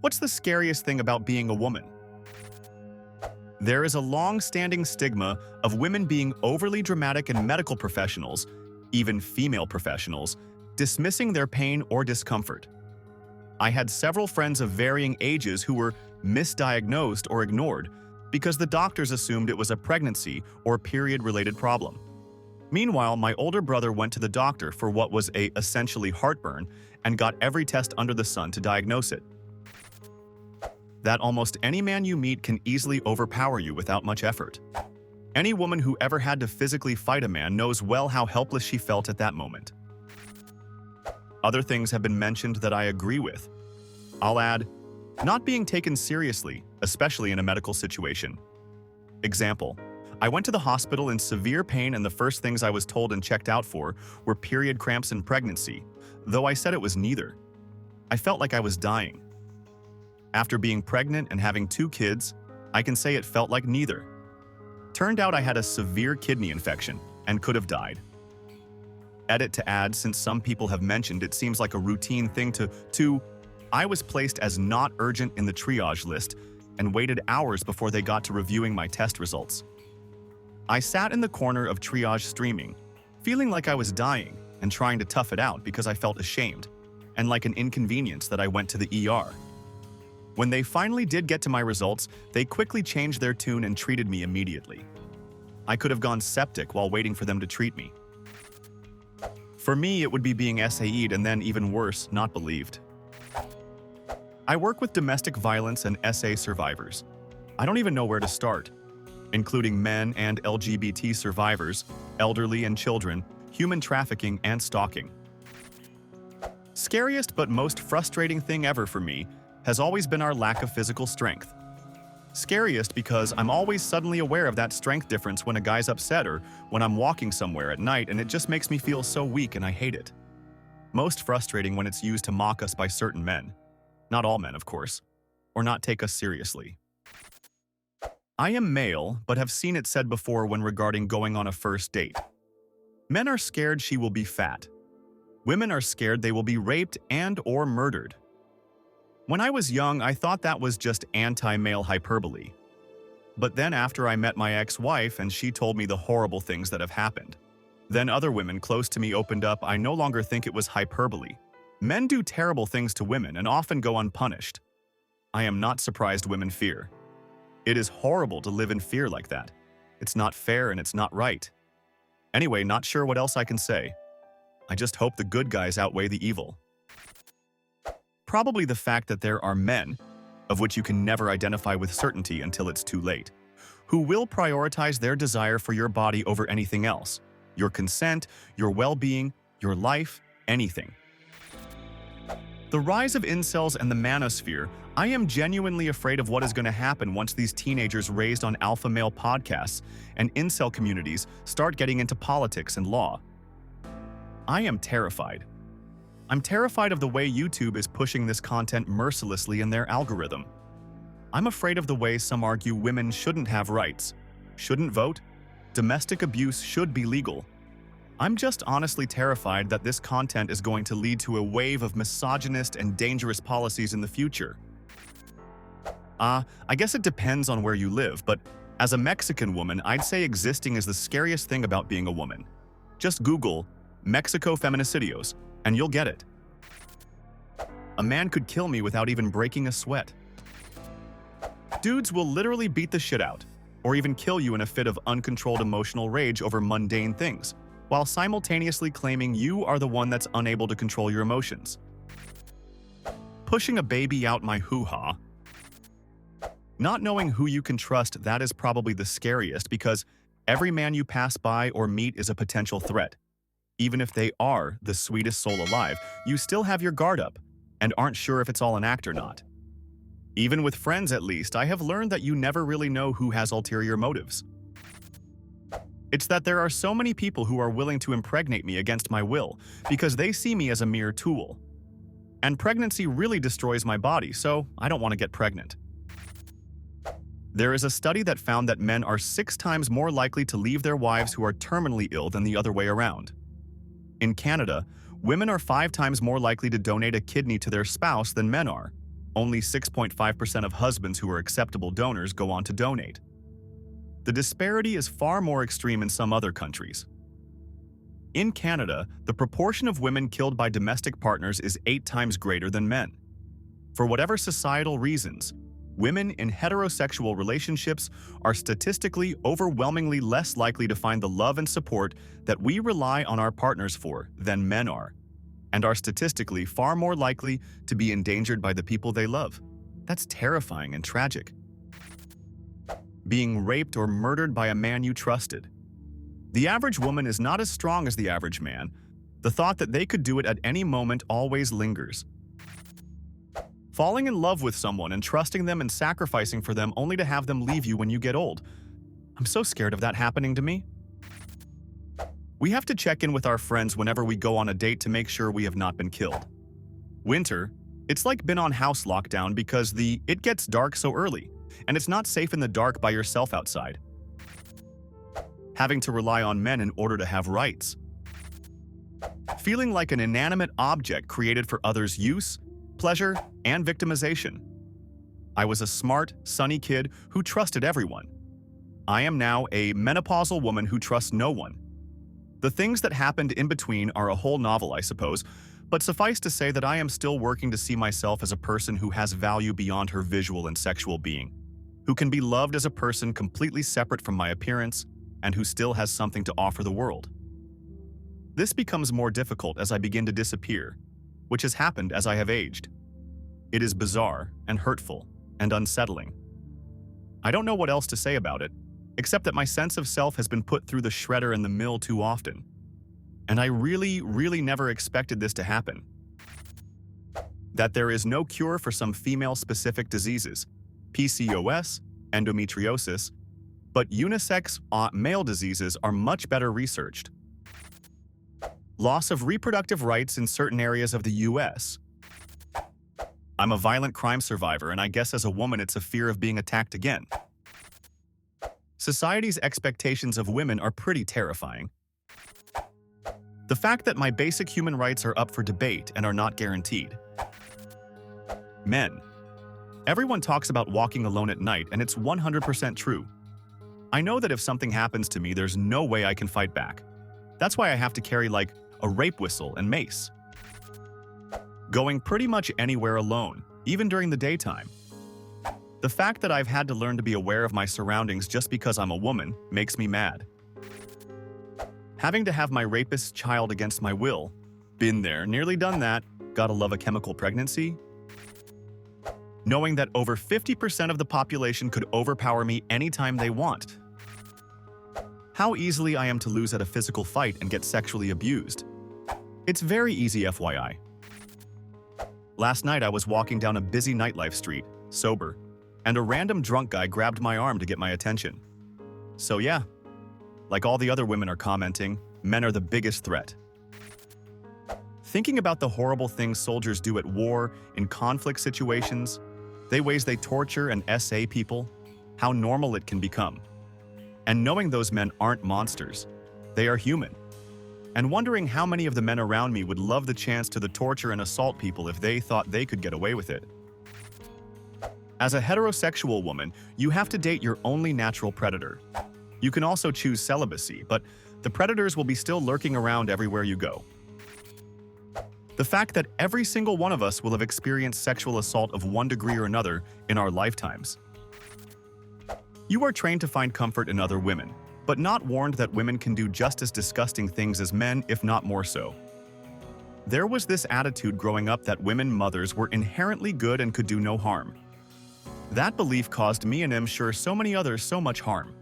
What's the scariest thing about being a woman? There is a long-standing stigma of women being overly dramatic and medical professionals, even female professionals, dismissing their pain or discomfort. I had several friends of varying ages who were misdiagnosed or ignored because the doctors assumed it was a pregnancy or period-related problem. Meanwhile, my older brother went to the doctor for what was essentially heartburn and got every test under the sun to diagnose it. That almost any man you meet can easily overpower you without much effort. Any woman who ever had to physically fight a man knows well how helpless she felt at that moment. Other things have been mentioned that I agree with. I'll add, not being taken seriously, especially in a medical situation. Example, I went to the hospital in severe pain and the first things I was told and checked out for were period cramps and pregnancy, though I said it was neither. I felt like I was dying. After being pregnant and having 2 kids, I can say it felt like neither. Turned out I had a severe kidney infection and could have died. Edit to add, since some people have mentioned it seems like a routine thing to I was placed as not urgent in the triage list and waited hours before they got to reviewing my test results. I sat in the corner of triage streaming, feeling like I was dying and trying to tough it out because I felt ashamed and like an inconvenience that I went to the ER. When they finally did get to my results, they quickly changed their tune and treated me immediately. I could have gone septic while waiting for them to treat me. For me, it would be being SAE'd and then, even worse, not believed. I work with domestic violence and SA survivors. I don't even know where to start, including men and LGBT survivors, elderly and children, human trafficking and stalking. Scariest but most frustrating thing ever for me has always been our lack of physical strength. Scariest because I'm always suddenly aware of that strength difference when a guy's upset or when I'm walking somewhere at night, and it just makes me feel so weak and I hate it. Most frustrating when it's used to mock us by certain men. Not all men, of course. Or not take us seriously. I am male, but have seen it said before when regarding going on a first date. Men are scared she will be fat. Women are scared they will be raped and/or murdered. When I was young, I thought that was just anti-male hyperbole. But then after I met my ex-wife and she told me the horrible things that have happened. Then other women close to me opened up, I no longer think it was hyperbole. Men do terrible things to women and often go unpunished. I am not surprised women fear. It is horrible to live in fear like that. It's not fair and it's not right. Anyway, not sure what else I can say. I just hope the good guys outweigh the evil. Probably the fact that there are men, of which you can never identify with certainty until it's too late, who will prioritize their desire for your body over anything else, your consent, your well-being, your life, anything. The rise of incels and the manosphere, I am genuinely afraid of what is going to happen once these teenagers raised on alpha male podcasts and incel communities start getting into politics and law. I am terrified. I'm terrified of the way YouTube is pushing this content mercilessly in their algorithm. I'm afraid of the way some argue women shouldn't have rights, shouldn't vote, domestic abuse should be legal. I'm just honestly terrified that this content is going to lead to a wave of misogynist and dangerous policies in the future. I guess it depends on where you live, but as a Mexican woman, I'd say existing is the scariest thing about being a woman. Just Google Mexico feminicidios, and you'll get it. A man could kill me without even breaking a sweat. Dudes will literally beat the shit out, or even kill you in a fit of uncontrolled emotional rage over mundane things, while simultaneously claiming you are the one that's unable to control your emotions. Pushing a baby out my hoo-ha. Not knowing who you can trust, that is probably the scariest because every man you pass by or meet is a potential threat. Even if they are the sweetest soul alive, you still have your guard up and aren't sure if it's all an act or not. Even with friends, at least, I have learned that you never really know who has ulterior motives. It's that there are so many people who are willing to impregnate me against my will because they see me as a mere tool. And pregnancy really destroys my body, so I don't want to get pregnant. There is a study that found that men are 6 times more likely to leave their wives who are terminally ill than the other way around. In Canada, women are 5 times more likely to donate a kidney to their spouse than men are. Only 6.5% of husbands who are acceptable donors go on to donate. The disparity is far more extreme in some other countries. In Canada, the proportion of women killed by domestic partners is 8 times greater than men. For whatever societal reasons, women in heterosexual relationships are statistically overwhelmingly less likely to find the love and support that we rely on our partners for than men are, and are statistically far more likely to be endangered by the people they love. That's terrifying and tragic. Being raped or murdered by a man you trusted. The average woman is not as strong as the average man. The thought that they could do it at any moment always lingers. Falling in love with someone and trusting them and sacrificing for them only to have them leave you when you get old. I'm so scared of that happening to me. We have to check in with our friends whenever we go on a date to make sure we have not been killed. Winter, it's like been on house lockdown because it gets dark so early, and it's not safe in the dark by yourself outside. Having to rely on men in order to have rights. Feeling like an inanimate object created for others' use, pleasure, and victimization. I was a smart, sunny kid who trusted everyone. I am now a menopausal woman who trusts no one. The things that happened in between are a whole novel, I suppose, but suffice to say that I am still working to see myself as a person who has value beyond her visual and sexual being, who can be loved as a person completely separate from my appearance, and who still has something to offer the world. This becomes more difficult as I begin to disappear, which has happened as I have aged. It is bizarre and hurtful and unsettling. I don't know what else to say about it, except that my sense of self has been put through the shredder and the mill too often. And I really never expected this to happen. That there is no cure for some female-specific diseases, PCOS, endometriosis, but unisex male diseases are much better researched. Loss of reproductive rights in certain areas of the US. I'm a violent crime survivor, and I guess as a woman it's a fear of being attacked again. Society's expectations of women are pretty terrifying. The fact that my basic human rights are up for debate and are not guaranteed. Men. Everyone talks about walking alone at night, and it's 100% true. I know that if something happens to me, there's no way I can fight back. That's why I have to carry like a rape whistle and mace. Going pretty much anywhere alone, even during the daytime. The fact that I've had to learn to be aware of my surroundings just because I'm a woman makes me mad. Having to have my rapist's child against my will. Been there, nearly done that, gotta love a chemical pregnancy. Knowing that over 50% of the population could overpower me anytime they want. How easily I am to lose at a physical fight and get sexually abused. It's very easy, FYI. Last night I was walking down a busy nightlife street, sober, and a random drunk guy grabbed my arm to get my attention. So yeah, like all the other women are commenting, men are the biggest threat. Thinking about the horrible things soldiers do at war, in conflict situations, the ways they torture and SA people, how normal it can become. And knowing those men aren't monsters, they are human. And wondering how many of the men around me would love the chance to torture and assault people if they thought they could get away with it. As a heterosexual woman, you have to date your only natural predator. You can also choose celibacy, but the predators will be still lurking around everywhere you go. The fact that every single one of us will have experienced sexual assault of one degree or another in our lifetimes. You are trained to find comfort in other women, but not warned that women can do just as disgusting things as men, if not more so. There was this attitude growing up that women mothers were inherently good and could do no harm. That belief caused me and I'm sure so many others so much harm.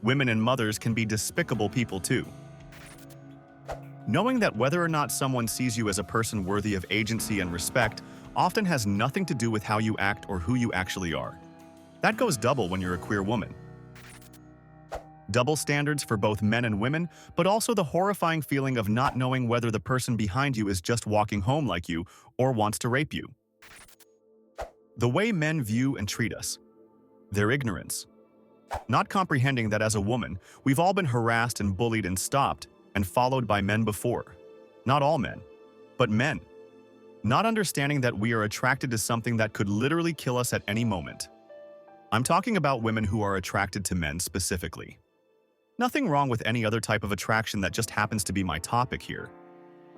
Women and mothers can be despicable people too. Knowing that whether or not someone sees you as a person worthy of agency and respect often has nothing to do with how you act or who you actually are. That goes double when you're a queer woman. Double standards for both men and women, but also the horrifying feeling of not knowing whether the person behind you is just walking home like you or wants to rape you. The way men view and treat us. Their ignorance. Not comprehending that as a woman, we've all been harassed and bullied and stopped and followed by men before. Not all men, but men. not understanding that we are attracted to something that could literally kill us at any moment. I'm talking about women who are attracted to men specifically. Nothing wrong with any other type of attraction, that just happens to be my topic here.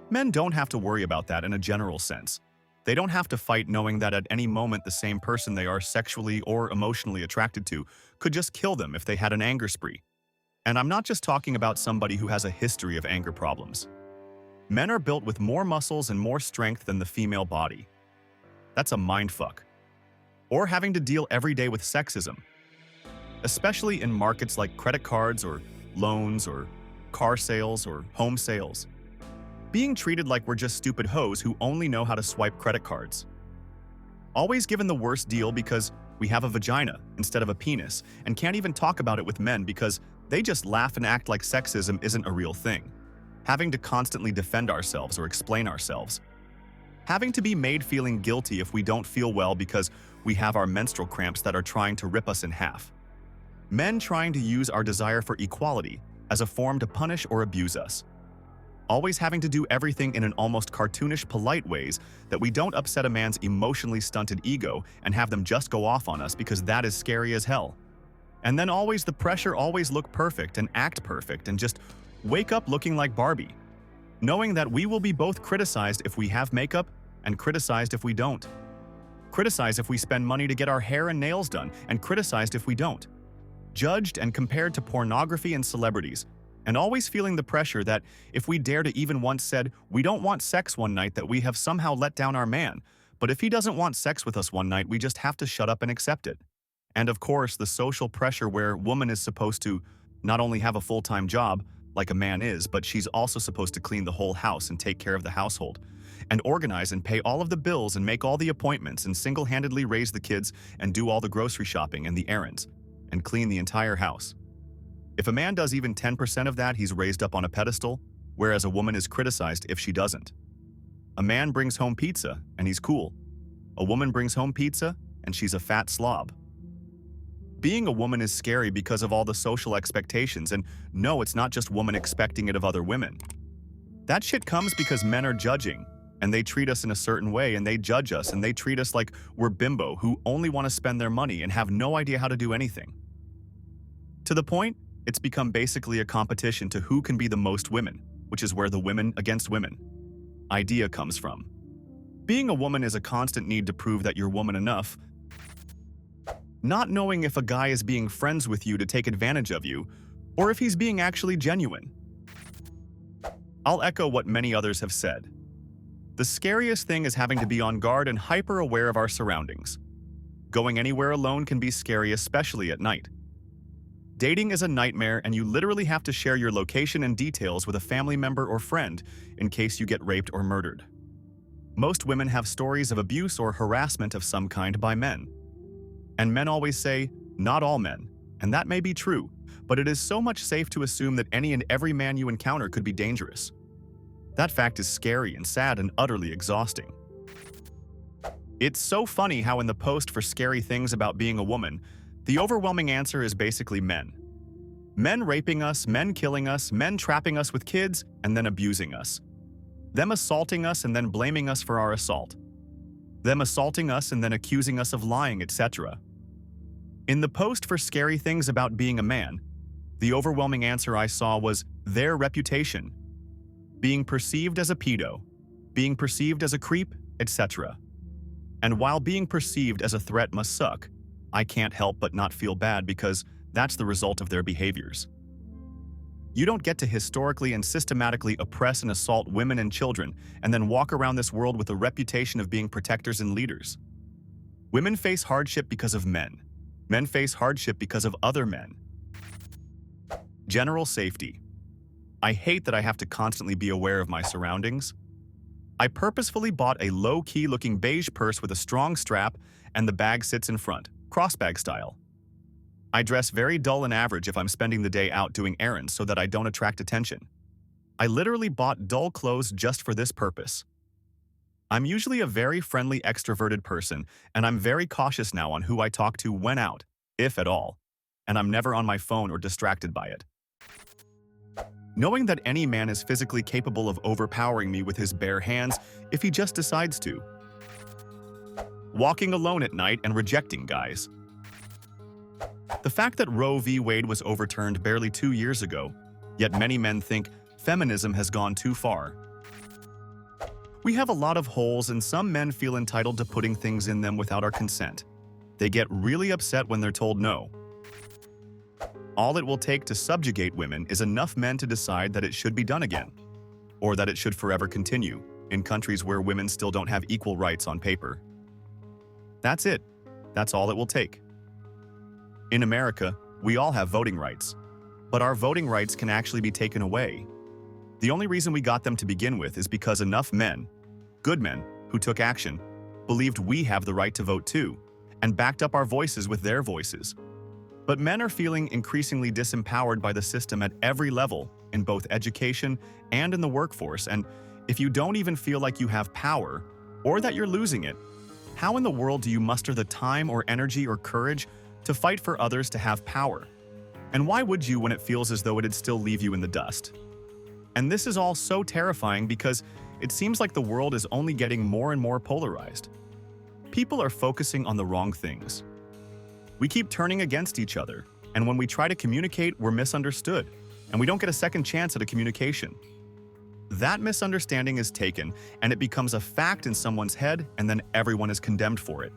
Men don't have to worry about that in a general sense. They don't have to fight knowing that at any moment the same person they are sexually or emotionally attracted to could just kill them if they had an anger spree. And I'm not just talking about somebody who has a history of anger problems. Men are built with more muscles and more strength than the female body. That's a mindfuck. Or having to deal every day with sexism, especially in markets like credit cards or loans or car sales or home sales. Being treated like we're just stupid hoes who only know how to swipe credit cards. Always given the worst deal because we have a vagina instead of a penis, and can't even talk about it with men because they just laugh and act like sexism isn't a real thing. Having to constantly defend ourselves or explain ourselves. Having to be made feeling guilty if we don't feel well because we have our menstrual cramps that are trying to rip us in half. Men trying to use our desire for equality as a form to punish or abuse us. Always having to do everything in an almost cartoonish polite ways that we don't upset a man's emotionally stunted ego and have them just go off on us because that is scary as hell. And then always the pressure, always look perfect and act perfect and just wake up looking like Barbie. Knowing that we will be both criticized if we have makeup and criticized if we don't. Criticized if we spend money to get our hair and nails done and criticized if we don't. Judged and compared to pornography and celebrities. And always feeling the pressure that if we dare to even once said we don't want sex one night that we have somehow let down our man, but if he doesn't want sex with us one night we just have to shut up and accept it. And of course the social pressure where woman is supposed to not only have a full-time job like a man is, but she's also supposed to clean the whole house and take care of the household, and organize and pay all of the bills and make all the appointments and single-handedly raise the kids and do all the grocery shopping and the errands, and clean the entire house. If a man does even 10% of that, he's raised up on a pedestal, whereas a woman is criticized if she doesn't. A man brings home pizza, and he's cool. A woman brings home pizza, and she's a fat slob. Being a woman is scary because of all the social expectations, and no, it's not just women expecting it of other women. That shit comes because men are judging, and they treat us in a certain way, and they judge us, and they treat us like we're bimbo who only want to spend their money and have no idea how to do anything. To the point, it's become basically a competition to who can be the most women, which is where the women against women idea comes from. Being a woman is a constant need to prove that you're woman enough, not knowing if a guy is being friends with you to take advantage of you, or if he's being actually genuine. I'll echo what many others have said. The scariest thing is having to be on guard and hyper-aware of our surroundings. Going anywhere alone can be scary, especially at night. Dating is a nightmare, and you literally have to share your location and details with a family member or friend in case you get raped or murdered. Most women have stories of abuse or harassment of some kind by men. And men always say, not all men, and that may be true, but it is so much safe to assume that any and every man you encounter could be dangerous. That fact is scary and sad and utterly exhausting. It's so funny how in the post for scary things about being a woman, the overwhelming answer is basically men. Men raping us, men killing us, men trapping us with kids, and then abusing us. Them assaulting us and then blaming us for our assault. Them assaulting us and then accusing us of lying, etc. In the post for scary things about being a man, the overwhelming answer I saw was their reputation. Being perceived as a pedo, being perceived as a creep, etc. And while being perceived as a threat must suck, I can't help but not feel bad because that's the result of their behaviors. You don't get to historically and systematically oppress and assault women and children and then walk around this world with a reputation of being protectors and leaders. Women face hardship because of men. Men face hardship because of other men. General safety. I hate that I have to constantly be aware of my surroundings. I purposefully bought a low-key looking beige purse with a strong strap and the bag sits in front, crossbag style. I dress very dull and average if I'm spending the day out doing errands so that I don't attract attention. I literally bought dull clothes just for this purpose. I'm usually a very friendly, extroverted person, and I'm very cautious now on who I talk to when out, if at all, and I'm never on my phone or distracted by it. Knowing that any man is physically capable of overpowering me with his bare hands if he just decides to. Walking alone at night and rejecting guys. The fact that Roe v. Wade was overturned barely 2 years ago, yet many men think feminism has gone too far. We have a lot of holes and some men feel entitled to putting things in them without our consent. They get really upset when they're told no. All it will take to subjugate women is enough men to decide that it should be done again, or that it should forever continue, in countries where women still don't have equal rights on paper. That's it. That's all it will take. In America, we all have voting rights, but our voting rights can actually be taken away. The only reason we got them to begin with is because enough men, good men, who took action, believed we have the right to vote too, and backed up our voices with their voices. But men are feeling increasingly disempowered by the system at every level, in both education and in the workforce, and if you don't even feel like you have power, or that you're losing it, how in the world do you muster the time or energy or courage to fight for others to have power? And why would you when it feels as though it'd still leave you in the dust? And this is all so terrifying because it seems like the world is only getting more and more polarized. People are focusing on the wrong things. We keep turning against each other, and when we try to communicate, we're misunderstood, and we don't get a second chance at a communication. That misunderstanding is taken, and it becomes a fact in someone's head, and then everyone is condemned for it.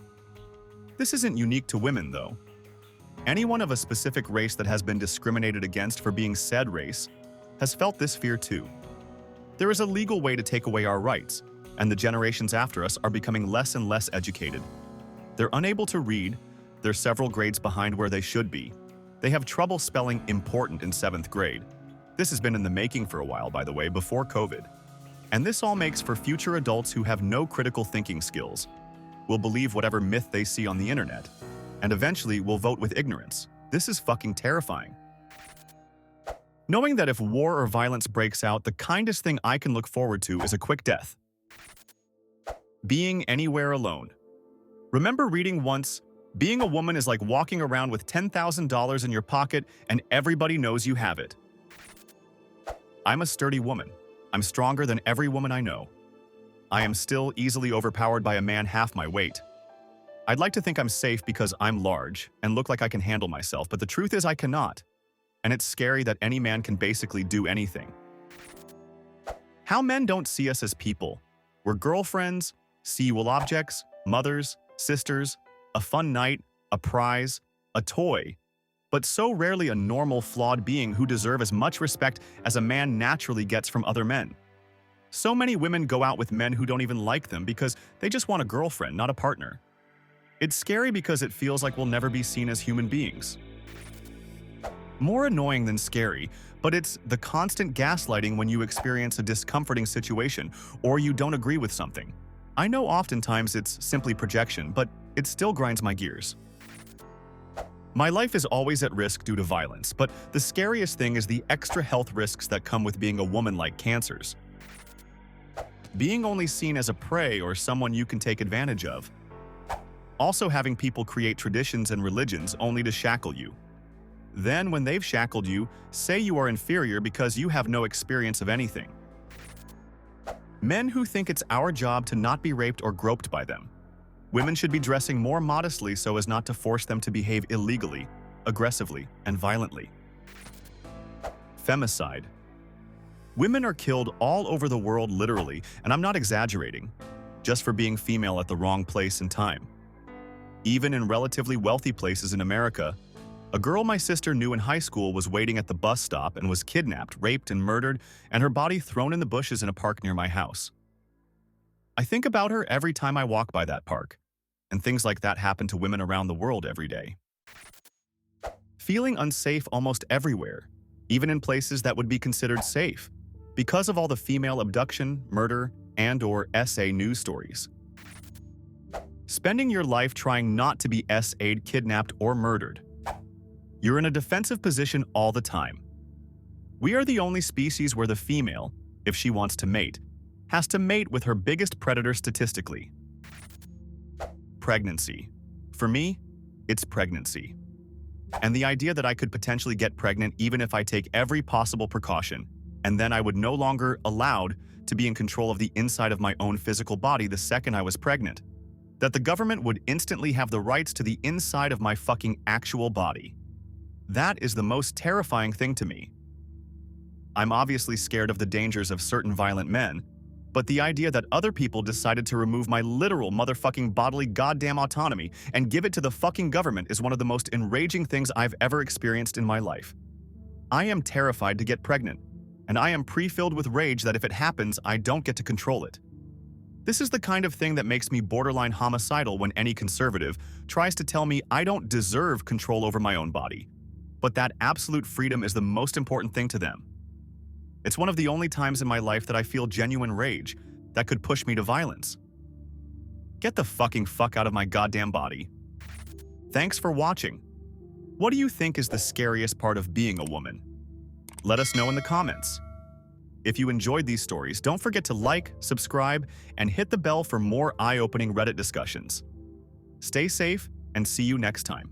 This isn't unique to women, though. Anyone of a specific race that has been discriminated against for being said race has felt this fear too. There is a legal way to take away our rights, and the generations after us are becoming less and less educated. They're unable to read, they're several grades behind where they should be. They have trouble spelling important in 7th grade. This has been in the making for a while, by the way, before COVID. And this all makes for future adults who have no critical thinking skills, will believe whatever myth they see on the internet, and eventually will vote with ignorance. This is fucking terrifying. Knowing that if war or violence breaks out, the kindest thing I can look forward to is a quick death. Being anywhere alone. Remember reading once, being a woman is like walking around with $10,000 in your pocket and everybody knows you have it. I'm a sturdy woman. I'm stronger than every woman I know. I am still easily overpowered by a man half my weight. I'd like to think I'm safe because I'm large and look like I can handle myself, but the truth is I cannot. And it's scary that any man can basically do anything. How men don't see us as people. We're girlfriends, sexual objects, mothers, sisters, a fun night, a prize, a toy, but so rarely a normal, flawed being who deserve as much respect as a man naturally gets from other men. So many women go out with men who don't even like them because they just want a girlfriend, not a partner. It's scary because it feels like we'll never be seen as human beings. More annoying than scary, but it's the constant gaslighting when you experience a discomforting situation or you don't agree with something. I know oftentimes it's simply projection, but it still grinds my gears. My life is always at risk due to violence, but the scariest thing is the extra health risks that come with being a woman, like cancers. Being only seen as a prey or someone you can take advantage of. Also having people create traditions and religions only to shackle you. Then, when they've shackled you, say you are inferior because you have no experience of anything. Men who think it's our job to not be raped or groped by them. Women should be dressing more modestly so as not to force them to behave illegally, aggressively, and violently. Femicide. Women are killed all over the world literally, and I'm not exaggerating, just for being female at the wrong place and time. Even in relatively wealthy places in America, a girl my sister knew in high school was waiting at the bus stop and was kidnapped, raped, and murdered, and her body thrown in the bushes in a park near my house. I think about her every time I walk by that park, and things like that happen to women around the world every day. Feeling unsafe almost everywhere, even in places that would be considered safe, because of all the female abduction, murder, and/or SA news stories. Spending your life trying not to be SA'd, kidnapped, or murdered. You're in a defensive position all the time. We are the only species where the female, if she wants to mate, has to mate with her biggest predator statistically. Pregnancy. For me, it's pregnancy. And the idea that I could potentially get pregnant even if I take every possible precaution, and then I would no longer allowed to be in control of the inside of my own physical body the second I was pregnant. That the government would instantly have the rights to the inside of my fucking actual body. That is the most terrifying thing to me. I'm obviously scared of the dangers of certain violent men, but the idea that other people decided to remove my literal motherfucking bodily goddamn autonomy and give it to the fucking government is one of the most enraging things I've ever experienced in my life. I am terrified to get pregnant, and I am pre-filled with rage that if it happens, I don't get to control it. This is the kind of thing that makes me borderline homicidal when any conservative tries to tell me I don't deserve control over my own body, but that absolute freedom is the most important thing to them. It's one of the only times in my life that I feel genuine rage that could push me to violence. Get the fucking fuck out of my goddamn body. Thanks for watching. What do you think is the scariest part of being a woman? Let us know in the comments. If you enjoyed these stories, don't forget to like, subscribe, and hit the bell for more eye-opening Reddit discussions. Stay safe and see you next time.